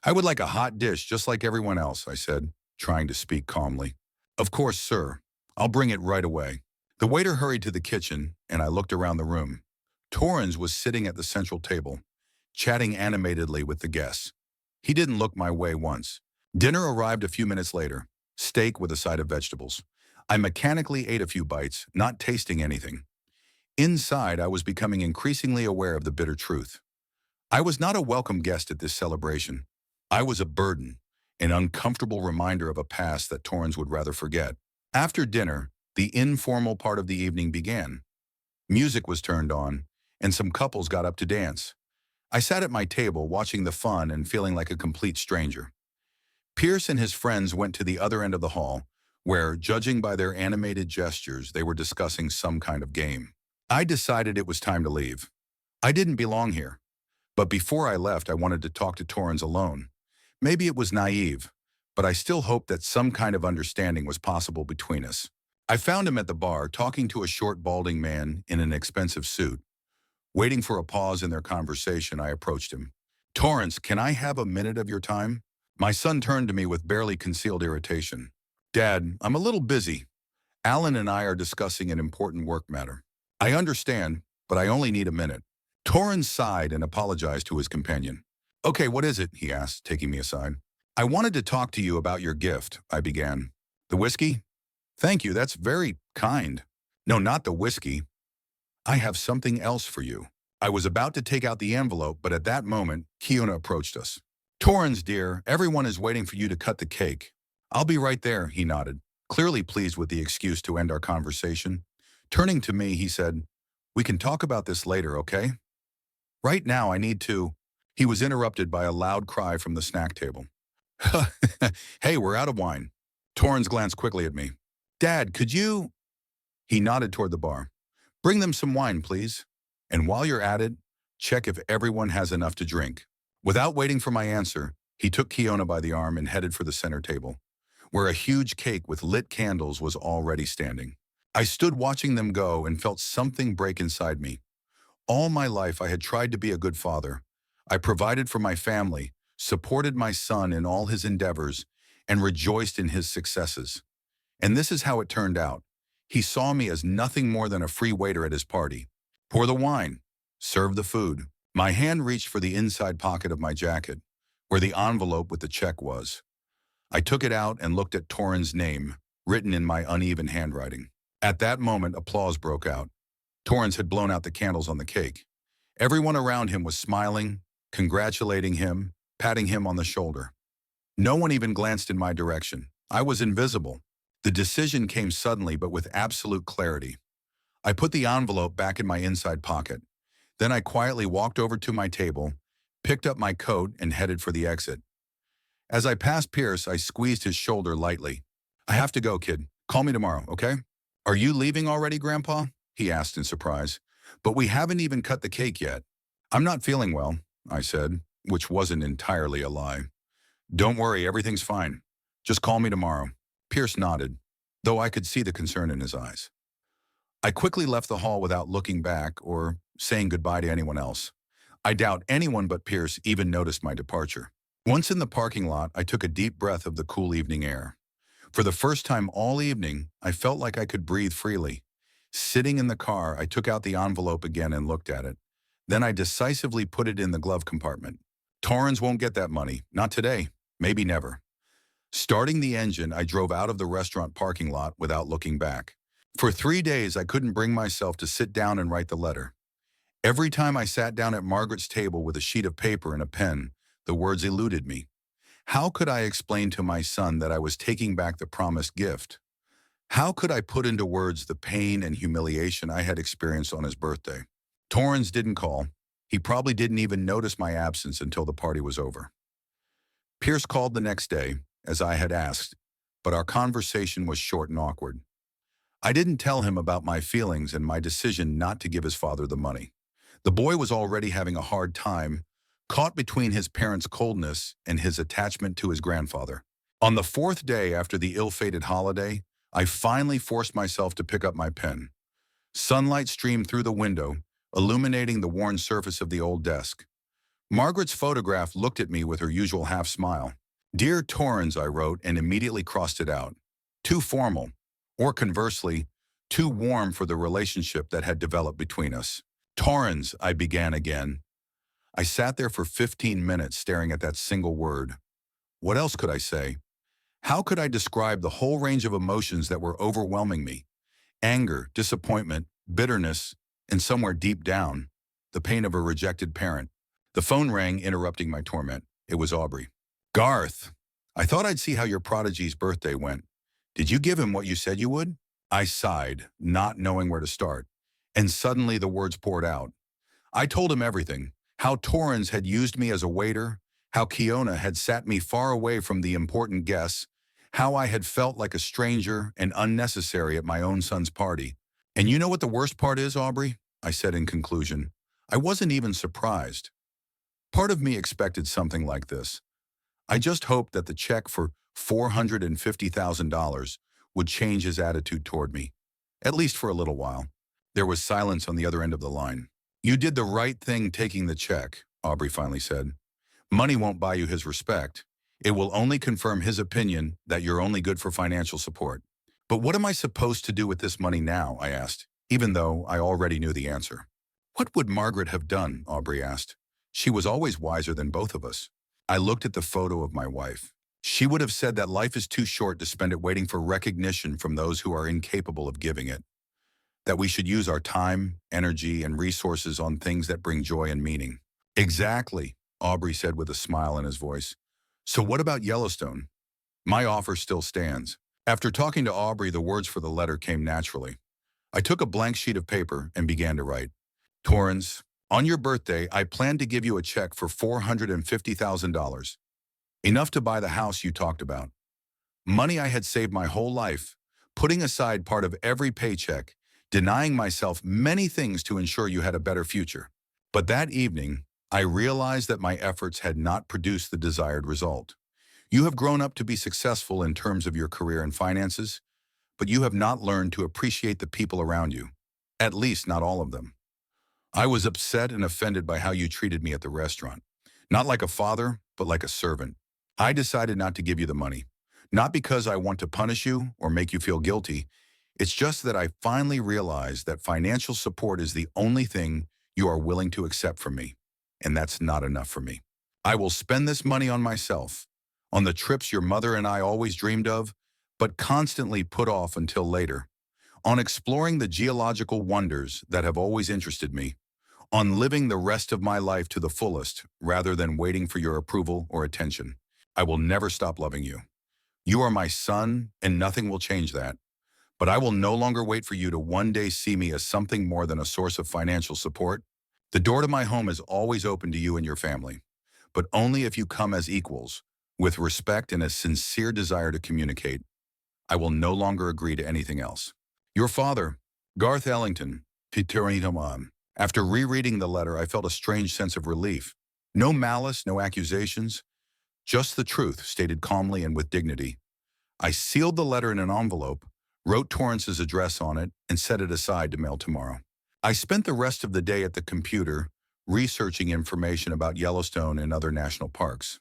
I would like a hot dish just like everyone else, I said, trying to speak calmly. Of course, sir. I'll bring it right away. The waiter hurried to the kitchen, and I looked around the room. Torrance was sitting at the central table, chatting animatedly with the guests. He didn't look my way once. Dinner arrived a few minutes later, steak with a side of vegetables. I mechanically ate a few bites, not tasting anything. Inside, I was becoming increasingly aware of the bitter truth. I was not a welcome guest at this celebration. I was a burden, an uncomfortable reminder of a past that Torrens would rather forget. After dinner, the informal part of the evening began. Music was turned on, and some couples got up to dance. I sat at my table watching the fun and feeling like a complete stranger. Pierce and his friends went to the other end of the hall, where, judging by their animated gestures, they were discussing some kind of game. I decided it was time to leave. I didn't belong here. But before I left, I wanted to talk to Torrens alone. Maybe it was naive, but I still hoped that some kind of understanding was possible between us. I found him at the bar, talking to a short, balding man in an expensive suit. Waiting for a pause in their conversation, I approached him. "Torrens, can I have a minute of your time?" My son turned to me with barely concealed irritation. "Dad, I'm a little busy. Alan and I are discussing an important work matter." "I understand, but I only need a minute." Torrens sighed and apologized to his companion. "Okay, what is it?" he asked, taking me aside. "I wanted to talk to you about your gift," I began. "The whiskey? Thank you, that's very kind." "No, not the whiskey. I have something else for you." I was about to take out the envelope, but at that moment, Kiona approached us. "Torrens, dear, everyone is waiting for you to cut the cake." "I'll be right there," he nodded, clearly pleased with the excuse to end our conversation. Turning to me, he said, "We can talk about this later, okay? Right now, I need to—" He was interrupted by a loud cry from the snack table. "Hey, we're out of wine." Torrens glanced quickly at me. "Dad, could you—" He nodded toward the bar. "Bring them some wine, please. And while you're at it, check if everyone has enough to drink." Without waiting for my answer, he took Kiona by the arm and headed for the center table, where a huge cake with lit candles was already standing. I stood watching them go and felt something break inside me. All my life I had tried to be a good father. I provided for my family, supported my son in all his endeavors, and rejoiced in his successes. And this is how it turned out. He saw me as nothing more than a free waiter at his party. Pour the wine. Serve the food. My hand reached for the inside pocket of my jacket, where the envelope with the check was. I took it out and looked at Torrens' name, written in my uneven handwriting. At that moment, applause broke out. Torrens had blown out the candles on the cake. Everyone around him was smiling, congratulating him, patting him on the shoulder. No one even glanced in my direction. I was invisible. The decision came suddenly but with absolute clarity. I put the envelope back in my inside pocket. Then I quietly walked over to my table, picked up my coat, and headed for the exit. As I passed Pierce, I squeezed his shoulder lightly. "I have to go, kid. Call me tomorrow, okay?" "Are you leaving already, Grandpa?" he asked in surprise. "But we haven't even cut the cake yet." "I'm not feeling well," I said, which wasn't entirely a lie. "Don't worry, everything's fine. Just call me tomorrow." Pierce nodded, though I could see the concern in his eyes. I quickly left the hall without looking back or saying goodbye to anyone else. I doubt anyone but Pierce even noticed my departure. Once in the parking lot, I took a deep breath of the cool evening air. For the first time all evening, I felt like I could breathe freely. Sitting in the car, I took out the envelope again and looked at it. Then I decisively put it in the glove compartment. Torrens won't get that money. Not today. Maybe never. Starting the engine, I drove out of the restaurant parking lot without looking back. For 3 days, I couldn't bring myself to sit down and write the letter. Every time I sat down at Margaret's table with a sheet of paper and a pen, the words eluded me. How could I explain to my son that I was taking back the promised gift? How could I put into words the pain and humiliation I had experienced on his birthday? Torrens didn't call. He probably didn't even notice my absence until the party was over. Pierce called the next day, as I had asked, but our conversation was short and awkward. I didn't tell him about my feelings and my decision not to give his father the money. The boy was already having a hard time, caught between his parents' coldness and his attachment to his grandfather. On the 4th day after the ill-fated holiday, I finally forced myself to pick up my pen. Sunlight streamed through the window, illuminating the worn surface of the old desk. Margaret's photograph looked at me with her usual half-smile. "Dear Torrens," I wrote and immediately crossed it out. Too formal, or conversely, too warm for the relationship that had developed between us. "Torrens," I began again. I sat there for 15 minutes staring at that single word. What else could I say? How could I describe the whole range of emotions that were overwhelming me? Anger, disappointment, bitterness, and somewhere deep down, the pain of a rejected parent. The phone rang, interrupting my torment. It was Aubrey. Garth, I thought I'd see how your prodigy's birthday went. Did you give him what you said you would? I sighed, not knowing where to start, and suddenly the words poured out. I told him everything, how Torrens had used me as a waiter, how Kiona had sat me far away from the important guests, how I had felt like a stranger and unnecessary at my own son's party. And you know what the worst part is, Aubrey? I said in conclusion. I wasn't even surprised. Part of me expected something like this. I just hoped that the check for $450,000 would change his attitude toward me, at least for a little while. There was silence on the other end of the line. You did the right thing taking the check, Aubrey finally said. Money won't buy you his respect. It will only confirm his opinion that you're only good for financial support. But what am I supposed to do with this money now, I asked, even though I already knew the answer. What would Margaret have done, Aubrey asked. She was always wiser than both of us. I looked at the photo of my wife. She would have said that life is too short to spend it waiting for recognition from those who are incapable of giving it. That we should use our time, energy, and resources on things that bring joy and meaning. Exactly, Aubrey said with a smile in his voice. So what about Yellowstone? My offer still stands. After talking to Aubrey, the words for the letter came naturally. I took a blank sheet of paper and began to write. Torrens, on your birthday, I plan to give you a check for $450,000. Enough to buy the house you talked about. Money I had saved my whole life, putting aside part of every paycheck, denying myself many things to ensure you had a better future. But that evening, I realized that my efforts had not produced the desired result. You have grown up to be successful in terms of your career and finances, but you have not learned to appreciate the people around you, at least not all of them. I was upset and offended by how you treated me at the restaurant. Not like a father, but like a servant. I decided not to give you the money. Not because I want to punish you or make you feel guilty. It's just that I finally realized that financial support is the only thing you are willing to accept from me. And that's not enough for me. I will spend this money on myself, on the trips your mother and I always dreamed of, but constantly put off until later, on exploring the geological wonders that have always interested me, on living the rest of my life to the fullest rather than waiting for your approval or attention. I will never stop loving you. You are my son, and nothing will change that. But I will no longer wait for you to one day see me as something more than a source of financial support. The door to my home is always open to you and your family, but only if you come as equals, with respect and a sincere desire to communicate. I will no longer agree to anything else. Your father, Garth Ellington, Betrayal. After rereading the letter, I felt a strange sense of relief. No malice, no accusations, just the truth, stated calmly and with dignity. I sealed the letter in an envelope, wrote Torrance's address on it, and set it aside to mail tomorrow. I spent the rest of the day at the computer, researching information about Yellowstone and other national parks.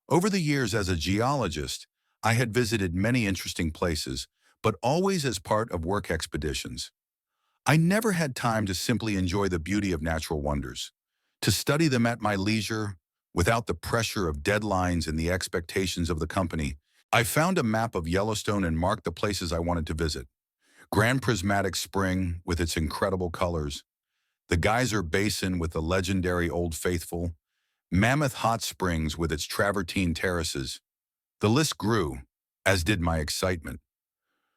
Over the years as a geologist, I had visited many interesting places, but always as part of work expeditions. I never had time to simply enjoy the beauty of natural wonders, to study them at my leisure, without the pressure of deadlines and the expectations of the company. I found a map of Yellowstone and marked the places I wanted to visit. Grand Prismatic Spring with its incredible colors, the Geyser Basin with the legendary Old Faithful, Mammoth Hot Springs with its travertine terraces. The list grew, as did my excitement.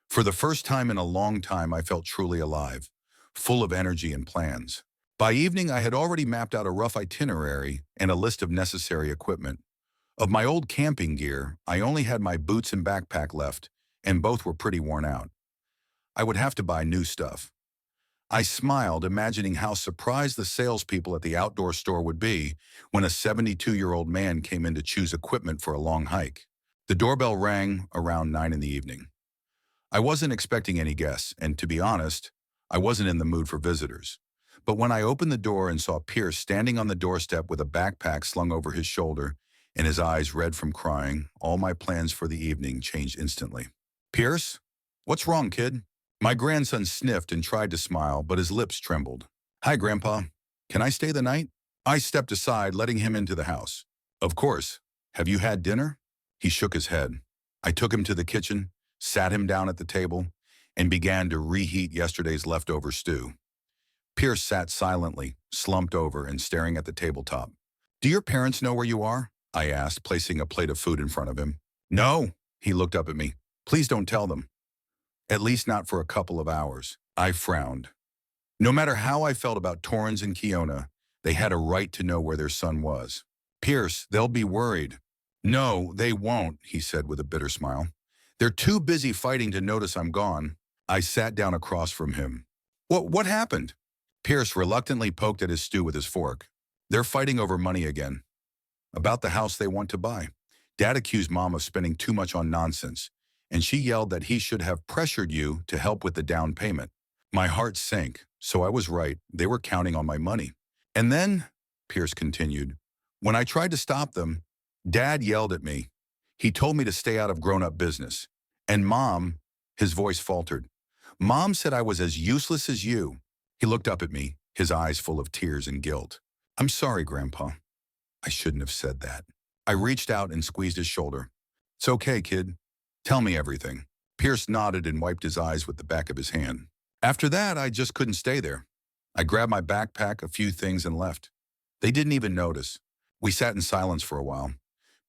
For the first time in a long time, I felt truly alive, full of energy and plans. By evening, I had already mapped out a rough itinerary and a list of necessary equipment. Of my old camping gear, I only had my boots and backpack left, and both were pretty worn out. I would have to buy new stuff. I smiled, imagining how surprised the salespeople at the outdoor store would be when a 72-year-old man came in to choose equipment for a long hike. The doorbell rang around 9 in the evening. I wasn't expecting any guests, and to be honest, I wasn't in the mood for visitors. But when I opened the door and saw Pierce standing on the doorstep with a backpack slung over his shoulder and his eyes red from crying, all my plans for the evening changed instantly. Pierce? What's wrong, kid? My grandson sniffed and tried to smile, but his lips trembled. Hi, Grandpa. Can I stay the night? I stepped aside, letting him into the house. Of course. Have you had dinner? He shook his head. I took him to the kitchen, sat him down at the table, and began to reheat yesterday's leftover stew. Pierce sat silently, slumped over and staring at the tabletop. Do your parents know where you are? I asked, placing a plate of food in front of him. No, he looked up at me. Please don't tell them. At least not for a couple of hours. I frowned. No matter how I felt about Torrance and Kiona, they had a right to know where their son was. Pierce, they'll be worried. No, they won't, he said with a bitter smile. They're too busy fighting to notice I'm gone. I sat down across from him. What happened? Pierce reluctantly poked at his stew with his fork. They're fighting over money again. About the house they want to buy. Dad accused Mom of spending too much on nonsense, and she yelled that he should have pressured you to help with the down payment. My heart sank, so I was right. They were counting on my money. And then, Pierce continued, when I tried to stop them, Dad yelled at me. He told me to stay out of grown-up business. And Mom, his voice faltered. Mom said I was as useless as you. He looked up at me, his eyes full of tears and guilt. I'm sorry, Grandpa. I shouldn't have said that. I reached out and squeezed his shoulder. It's okay, kid. Tell me everything. Pierce nodded and wiped his eyes with the back of his hand. After that, I just couldn't stay there. I grabbed my backpack, a few things, and left. They didn't even notice. We sat in silence for a while.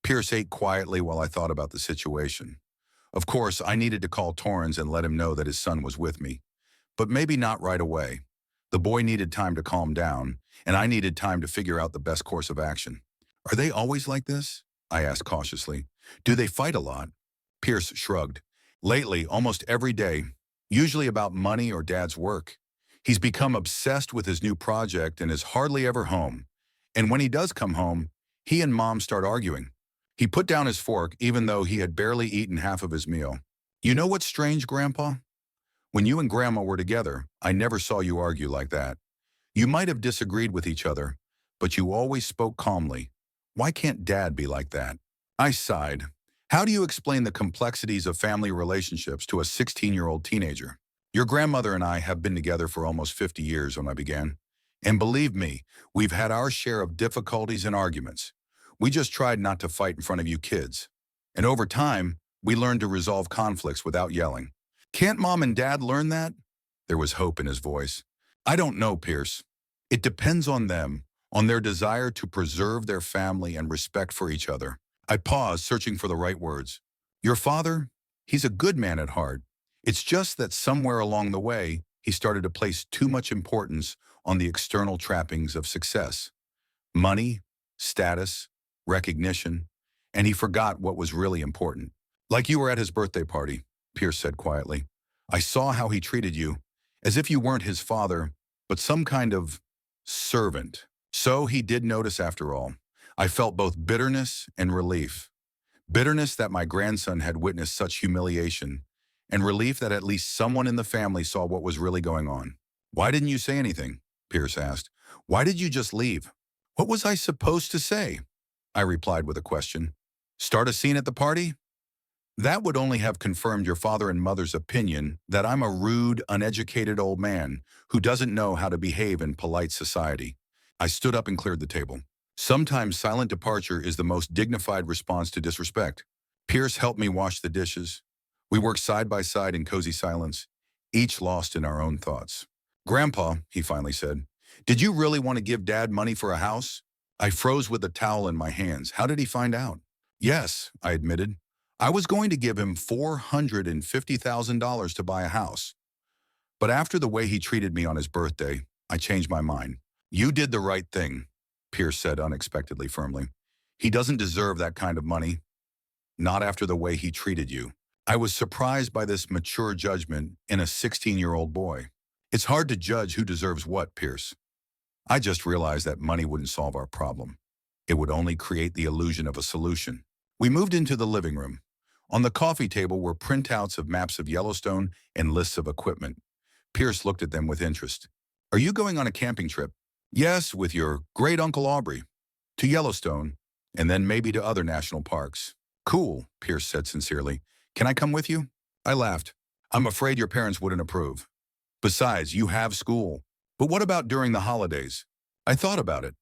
Pierce ate quietly while I thought about the situation. Of course, I needed to call Torrance and let him know that his son was with me. But maybe not right away. The boy needed time to calm down, and I needed time to figure out the best course of action. Are they always like this? I asked cautiously. Do they fight a lot? Pierce shrugged. Lately, almost every day, usually about money or Dad's work. He's become obsessed with his new project and is hardly ever home. And when he does come home, he and Mom start arguing. He put down his fork even though he had barely eaten half of his meal. You know what's strange, Grandpa? When you and Grandma were together, I never saw you argue like that. You might have disagreed with each other, but you always spoke calmly. Why can't Dad be like that? I sighed. How do you explain the complexities of family relationships to a 16-year-old teenager? Your grandmother and I have been together for almost 50 years when I began. And believe me, we've had our share of difficulties and arguments. We just tried not to fight in front of you kids. And over time, we learned to resolve conflicts without yelling. Can't Mom and Dad learn that? There was hope in his voice. I don't know, Pierce. It depends on them, on their desire to preserve their family and respect for each other. I paused, searching for the right words. Your father? He's a good man at heart. It's just that somewhere along the way, he started to place too much importance on the external trappings of success. Money, status, recognition, and he forgot what was really important. Like you were at his birthday party, Pierce said quietly. I saw how he treated you, as if you weren't his father, but some kind of servant. So he did notice after all. I felt both bitterness and relief. Bitterness that my grandson had witnessed such humiliation, and relief that at least someone in the family saw what was really going on. Why didn't you say anything? Pierce asked. Why did you just leave? What was I supposed to say? I replied with a question. Start a scene at the party? That would only have confirmed your father and mother's opinion that I'm a rude, uneducated old man who doesn't know how to behave in polite society. I stood up and cleared the table. Sometimes silent departure is the most dignified response to disrespect. Pierce helped me wash the dishes. We worked side by side in cozy silence, each lost in our own thoughts. Grandpa, he finally said, did you really want to give Dad money for a house? I froze with the towel in my hands. How did he find out? Yes, I admitted. I was going to give him $450,000 to buy a house. But after the way he treated me on his birthday, I changed my mind. You did the right thing, Pierce said unexpectedly firmly. He doesn't deserve that kind of money. Not after the way he treated you. I was surprised by this mature judgment in a 16-year-old boy. It's hard to judge who deserves what, Pierce. I just realized that money wouldn't solve our problem. It would only create the illusion of a solution. We moved into the living room. On the coffee table were printouts of maps of Yellowstone and lists of equipment. Pierce looked at them with interest. Are you going on a camping trip? Yes, with your great-uncle Aubrey. To Yellowstone, and then maybe to other national parks. Cool, Pierce said sincerely. Can I come with you? I laughed. I'm afraid your parents wouldn't approve. Besides, you have school. But what about during the holidays? I thought about it.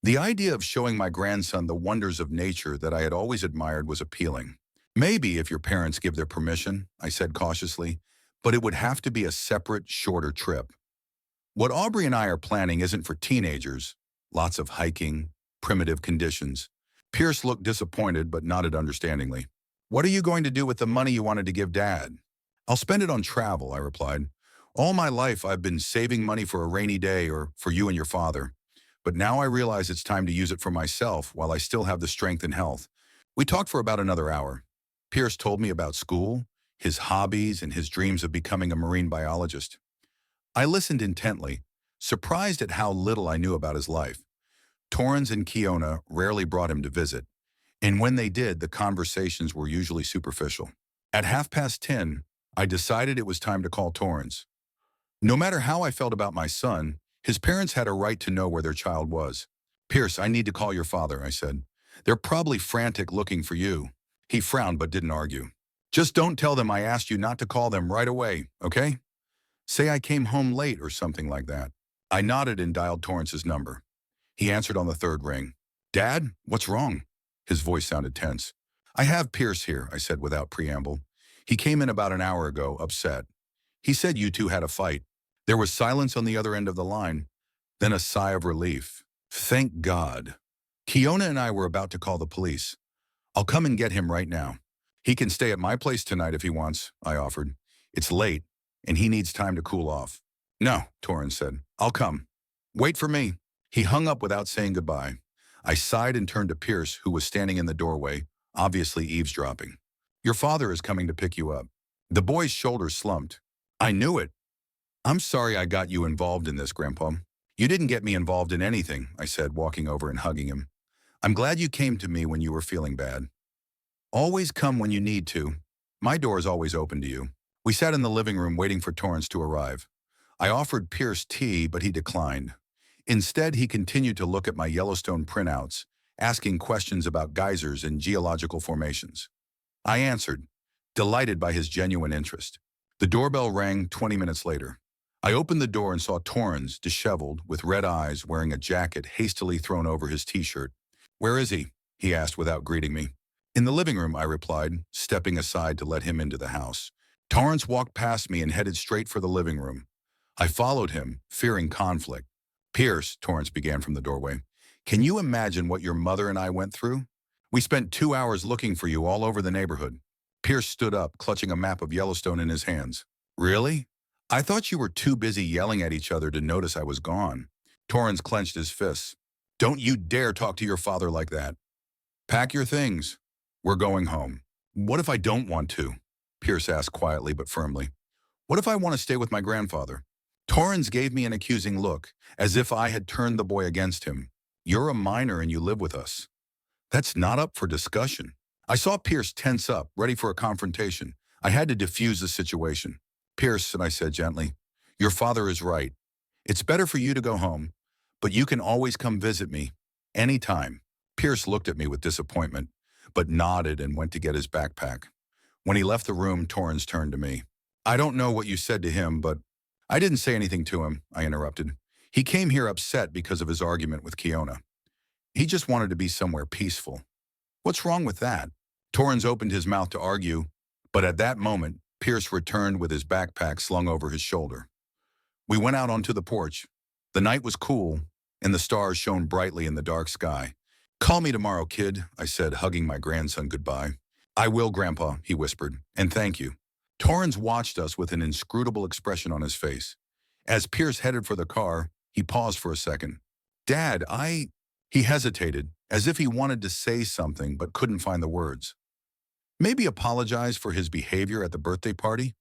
The idea of showing my grandson the wonders of nature that I had always admired was appealing. Maybe if your parents give their permission, I said cautiously, but it would have to be a separate, shorter trip. What Aubrey and I are planning isn't for teenagers. Lots of hiking, primitive conditions. Pierce looked disappointed but nodded understandingly. What are you going to do with the money you wanted to give Dad? I'll spend it on travel, I replied. All my life I've been saving money for a rainy day or for you and your father. But now I realize it's time to use it for myself while I still have the strength and health. We talked for about another hour. Pierce told me about school, his hobbies, and his dreams of becoming a marine biologist. I listened intently, surprised at how little I knew about his life. Torrance and Kiona rarely brought him to visit, and when they did, the conversations were usually superficial. At 10:30, I decided it was time to call Torrance. No matter how I felt about my son, his parents had a right to know where their child was. Pierce, I need to call your father, I said. They're probably frantic looking for you. He frowned but didn't argue. Just don't tell them I asked you not to call them right away, okay? Say I came home late or something like that. I nodded and dialed Torrance's number. He answered on the third ring. Dad, what's wrong? His voice sounded tense. I have Pierce here, I said without preamble. He came in about an hour ago, upset. He said you two had a fight. There was silence on the other end of the line, then a sigh of relief. Thank God. Kiona and I were about to call the police. I'll come and get him right now. He can stay at my place tonight if he wants, I offered. It's late, and he needs time to cool off. No, Torrance said. I'll come. Wait for me. He hung up without saying goodbye. I sighed and turned to Pierce, who was standing in the doorway, obviously eavesdropping. Your father is coming to pick you up. The boy's shoulders slumped. I knew it. I'm sorry I got you involved in this, Grandpa. You didn't get me involved in anything, I said, walking over and hugging him. I'm glad you came to me when you were feeling bad. Always come when you need to. My door is always open to you. We sat in the living room waiting for Torrance to arrive. I offered Pierce tea, but he declined. Instead, he continued to look at my Yellowstone printouts, asking questions about geysers and geological formations. I answered, delighted by his genuine interest. The doorbell rang 20 minutes later. I opened the door and saw Torrance, disheveled, with red eyes, wearing a jacket hastily thrown over his t-shirt. Where is he? He asked without greeting me. In the living room, I replied, stepping aside to let him into the house. Torrance walked past me and headed straight for the living room. I followed him, fearing conflict. Pierce, Torrance began from the doorway, can you imagine what your mother and I went through? We spent 2 hours looking for you all over the neighborhood. Pierce stood up, clutching a map of Yellowstone in his hands. Really? I thought you were too busy yelling at each other to notice I was gone. Torrance clenched his fists. Don't you dare talk to your father like that. Pack your things. We're going home. What if I don't want to? Pierce asked quietly but firmly. What if I want to stay with my grandfather? Torrance gave me an accusing look, as if I had turned the boy against him. You're a minor and you live with us. That's not up for discussion. I saw Pierce tense up, ready for a confrontation. I had to diffuse the situation. Pierce, I said gently, your father is right. It's better for you to go home, but you can always come visit me, anytime. Pierce looked at me with disappointment, but nodded and went to get his backpack. When he left the room, Torrance turned to me. I don't know what you said to him, but I didn't say anything to him, I interrupted. He came here upset because of his argument with Kiona. He just wanted to be somewhere peaceful. What's wrong with that? Torrance opened his mouth to argue, but at that moment, Pierce returned with his backpack slung over his shoulder. We went out onto the porch. The night was cool, and the stars shone brightly in the dark sky. Call me tomorrow, kid, I said, hugging my grandson goodbye. I will, Grandpa, he whispered, and thank you. Torrance watched us with an inscrutable expression on his face. As Pierce headed for the car, he paused for a second. Dad, He hesitated, as if he wanted to say something but couldn't find the words. Maybe apologize for his behavior at the birthday party,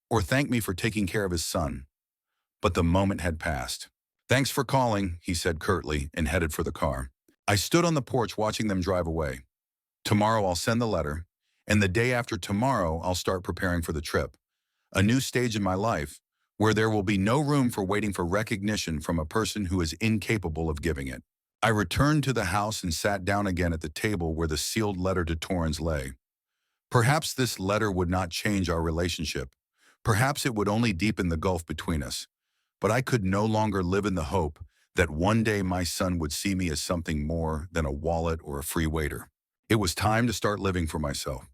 or thank me for taking care of his son. But the moment had passed. Thanks for calling, he said curtly, and headed for the car. I stood on the porch watching them drive away. Tomorrow I'll send the letter, and the day after tomorrow I'll start preparing for the trip. A new stage in my life, where there will be no room for waiting for recognition from a person who is incapable of giving it. I returned to the house and sat down again at the table where the sealed letter to Torrance lay. Perhaps this letter would not change our relationship. Perhaps it would only deepen the gulf between us. But I could no longer live in the hope that one day my son would see me as something more than a wallet or a free waiter. It was time to start living for myself.